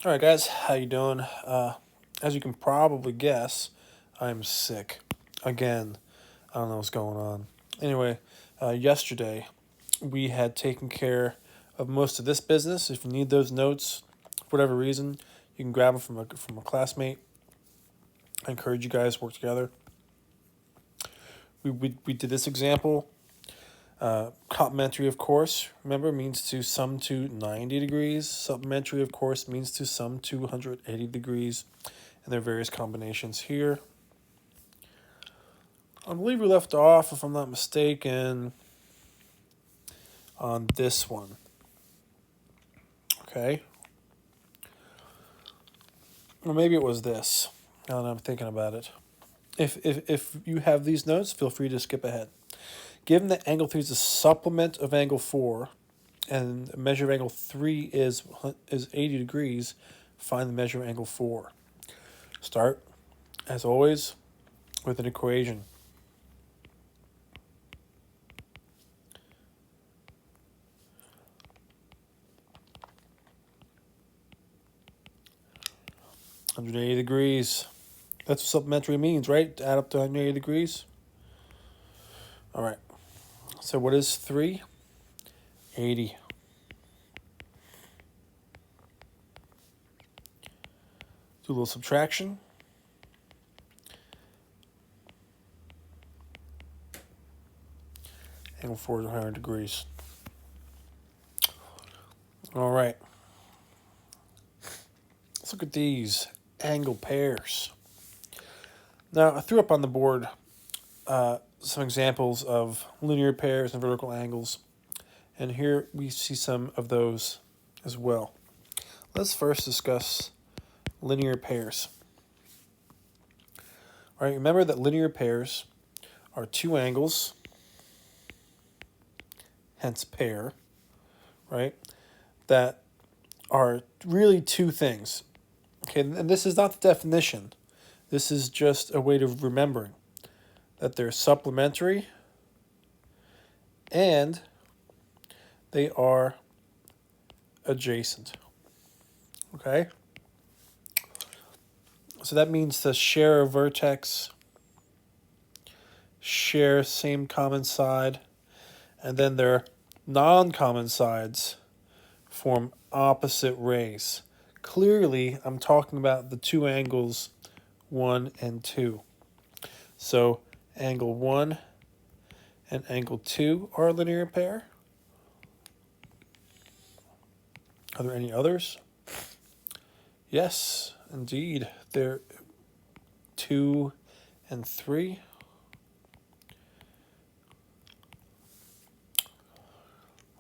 All right, guys, how you doing? As you can probably guess, I'm sick again. I don't know what's going on. Anyway, yesterday we had taken care of most of this business. If you need those notes, for whatever reason, you can grab them from a classmate. I encourage you guys to work together. We did this example. Complementary, of course, remember, means to sum to 90 degrees. Supplementary, of course, means to sum to 180 degrees. And there are various combinations here. I believe we left off, if I'm not mistaken, on this one. Okay. Or maybe it was this. Now that I'm thinking about it. If you have these notes, feel free to skip ahead. Given that angle 3 is a supplement of angle 4, and the measure of angle 3 is 80 degrees, find the measure of angle 4. Start, as always, with an equation. (180 degrees). That's what supplementary means, right? To add up to 180 degrees. All right. So what is 3? 80. Do a little subtraction. Angle 4 is 100 degrees. All right. Let's look at these angle pairs. Now, I threw up on the board some examples of linear pairs and vertical angles. And here we see some of those as well. Let's first discuss linear pairs. All right, remember that linear pairs are two angles, hence pair, right, that are really two things. Okay, and this is not the definition. This is just a way of remembering that they're supplementary and they are adjacent. Okay? So that means to share a vertex, share same common side, and then their non-common sides form opposite rays. Clearly, I'm talking about the two angles 1 and 2. So angle 1 and angle 2 are a linear pair. Are there any others? Yes, indeed. They're 2 and 3.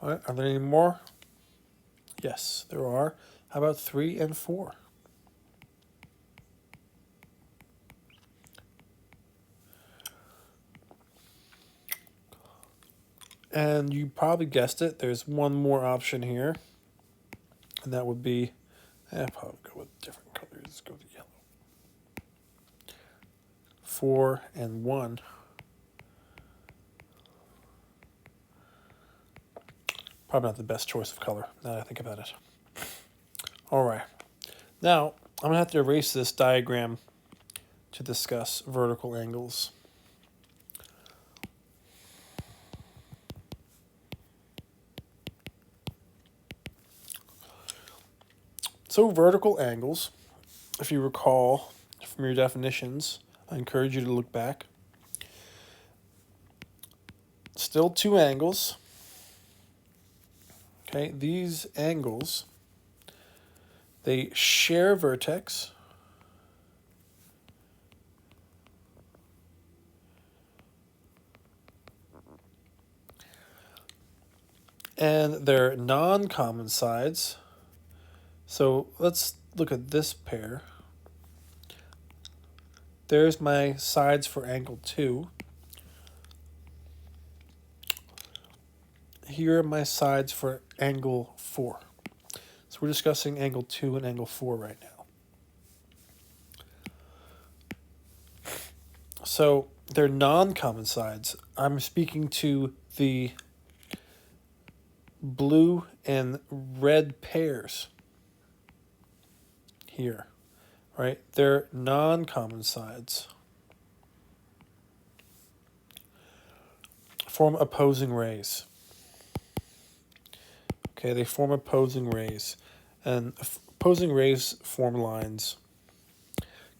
All right, are there any more? Yes, there are. How about 3 and 4? And you probably guessed it. There's one more option here. And that would be, I'll probably go with different colors. Let's go with yellow. 4 and 1. Probably not the best choice of color, now that I think about it. All right. Now, I'm going to have to erase this diagram to discuss vertical angles. So vertical angles, if you recall from your definitions, I encourage you to look back. Still two angles. Okay, these angles, they share a vertex. And they're non-common sides. So let's look at this pair. There's my sides for angle 2. Here are my sides for angle 4. So we're discussing angle 2 and angle 4 right now. So they're non-common sides. I'm speaking to the blue and red pairs. here, right? They're non-common sides. Form opposing rays. Okay, they form opposing rays. And opposing rays form lines.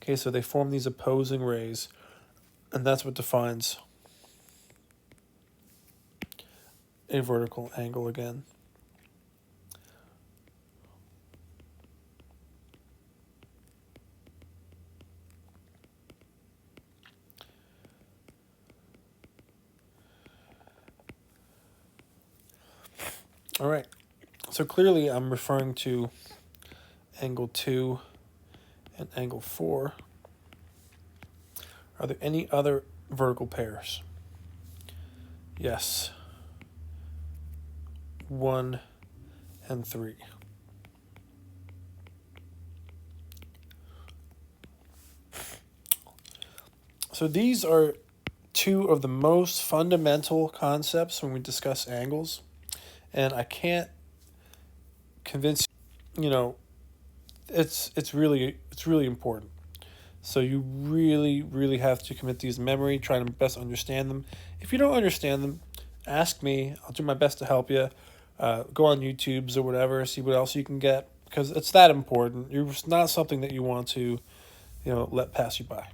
Okay, so they form these opposing rays, and that's what defines a vertical angle again. All right, so clearly I'm referring to angle 2 and angle 4. Are there any other vertical pairs? Yes. 1 and 3. So these are two of the most fundamental concepts when we discuss angles, and I can't convince you, it's really important. So you really have to commit these to memory, try to best understand them. If you don't understand them, ask me. I'll do my best to help you. Go on YouTube's or whatever, see what else you can get, because it's that important. It's not something that you want to, let pass you by.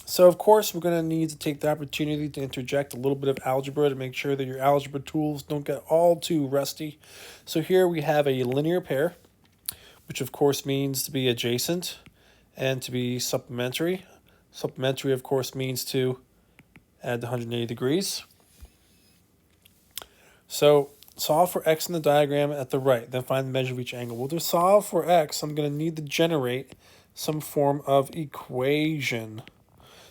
So, of course, we're going to need to take the opportunity to interject a little bit of algebra to make sure that your algebra tools don't get all too rusty. So here we have a linear pair, which of course means to be adjacent and to be supplementary. Supplementary, of course, means to add the 180 degrees. So solve for x in the diagram at the right, then find the measure of each angle. Well, to solve for x, I'm going to need to generate some form of equation.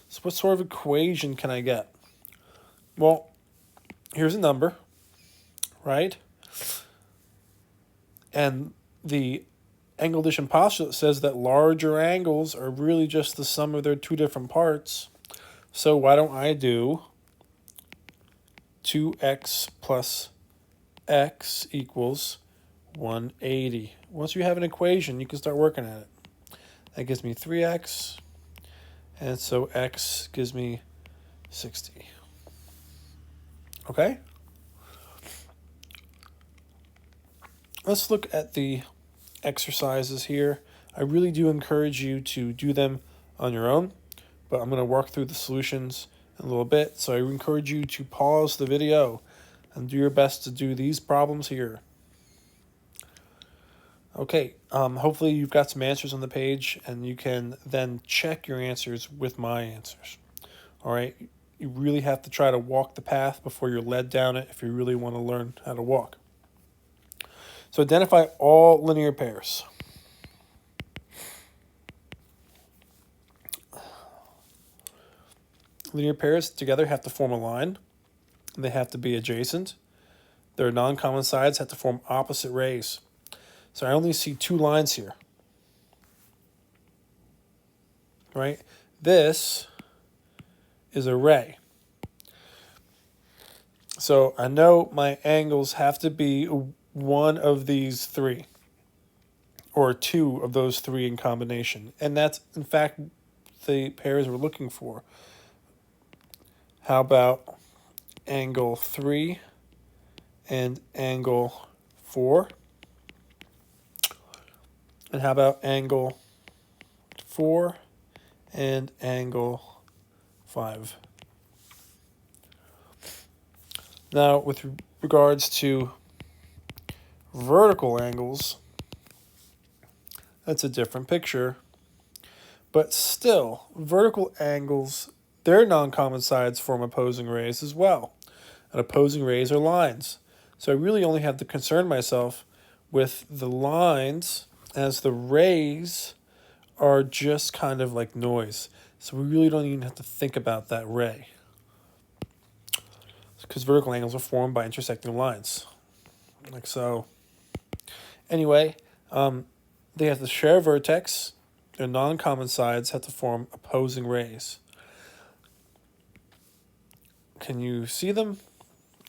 So what sort of equation can I get? Well, here's a number, right? And the angle addition postulate says that larger angles are really just the sum of their two different parts. So why don't I do 2x plus x equals 180. Once you have an equation, you can start working at it. That gives me 3x. And so x gives me 60. Okay? Let's look at the exercises here. I really do encourage you to do them on your own, but I'm going to work through the solutions in a little bit. So I encourage you to pause the video and do your best to do these problems here. Okay, hopefully you've got some answers on the page, and you can then check your answers with my answers. All right, you really have to try to walk the path before you're led down it if you really want to learn how to walk. So identify all linear pairs. Linear pairs together have to form a line. They have to be adjacent. Their non-common sides have to form opposite rays. So I only see two lines here. Right? This is a ray. So I know my angles have to be one of these three, or two of those three in combination. And that's, in fact, the pairs we're looking for. How about angle 3 and angle 4? And how about angle 4 and angle 5? Now, with regards to vertical angles, that's a different picture. But still, vertical angles, their non-common sides form opposing rays as well. And opposing rays are lines. So I really only have to concern myself with the lines, as the rays are just kind of like noise. So we really don't even have to think about that ray, because vertical angles are formed by intersecting lines, like so. Anyway, they have to share a vertex. Their non-common sides have to form opposing rays. Can you see them?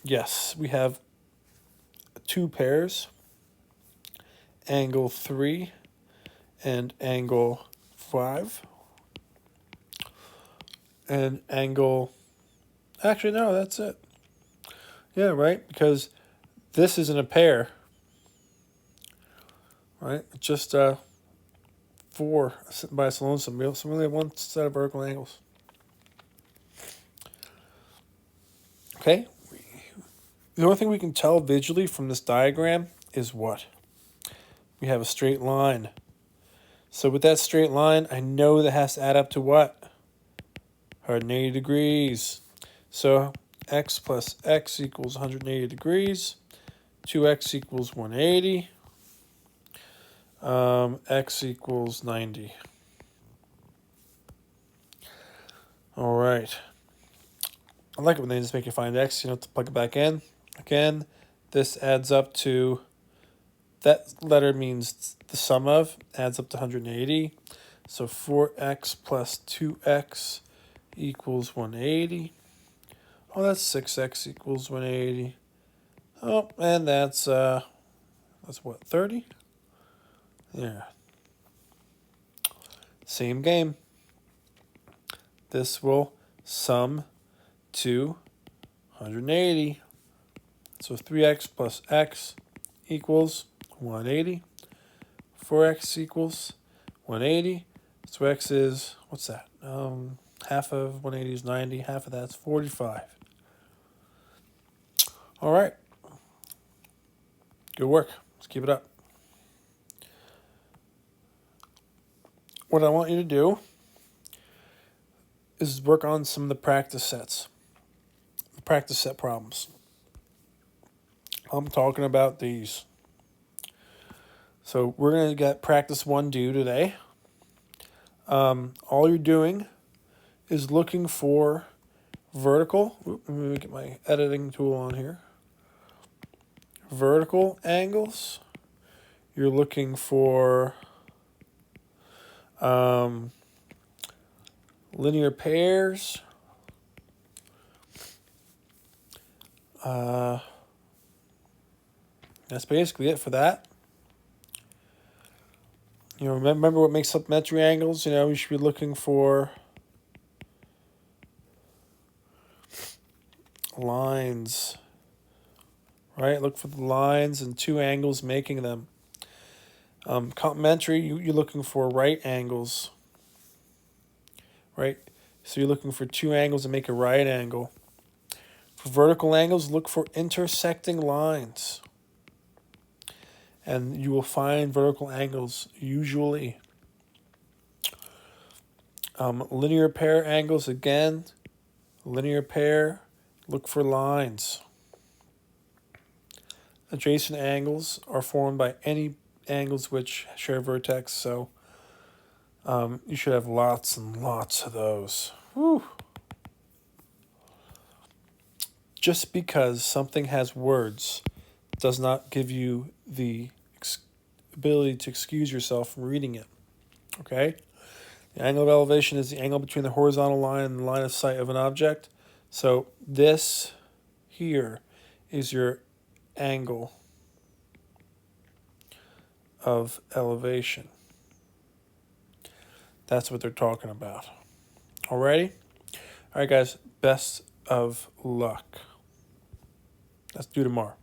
Yes, we have two pairs, angle 3 and angle 5. And angle, actually no, that's it. Yeah, right, because this isn't a pair, right? It's just 4 by its lonesome. We only have one set of vertical angles. Okay, the only thing we can tell visually from this diagram is what? We have a straight line. So with that straight line, I know that has to add up to what? 180 degrees. So x plus x equals 180 degrees. 2x equals 180. X equals 90. All right. I like it when they just make you find x. You don't have to plug it back in. Again, this adds up to, that letter means the sum of, adds up to 180. So 4x plus 2x equals 180. Oh, that's 6x equals 180. Oh, and that's what, 30? Yeah. Same game. This will sum to 180. So 3x plus x equals 180. 4x equals 180. So x is, what's that? Half of 180 is 90. Half of that's 45. All right. Good work. Let's keep it up. What I want you to do is work on some of the practice sets. The practice set problems. I'm talking about these. So we're going to get practice 1 due today. All you're doing is looking for vertical. Let me get my editing tool on here. Vertical angles. You're looking for linear pairs. That's basically it for that. You know, remember what makes supplementary angles? You know, you should be looking for lines, right? Look for the lines and two angles making them. Complementary, you're looking for right angles, right? So you're looking for two angles to make a right angle. For vertical angles, look for intersecting lines. And you will find vertical angles usually. Linear pair angles, again, linear pair, look for lines. Adjacent angles are formed by any angles which share vertex, so you should have lots and lots of those. Whew. Just because something has words does not give you the ability to excuse yourself from reading it. Okay? The angle of elevation is the angle between the horizontal line and the line of sight of an object. So this here is your angle of elevation. That's what they're talking about. Alrighty? Alright guys, best of luck. Let's do tomorrow.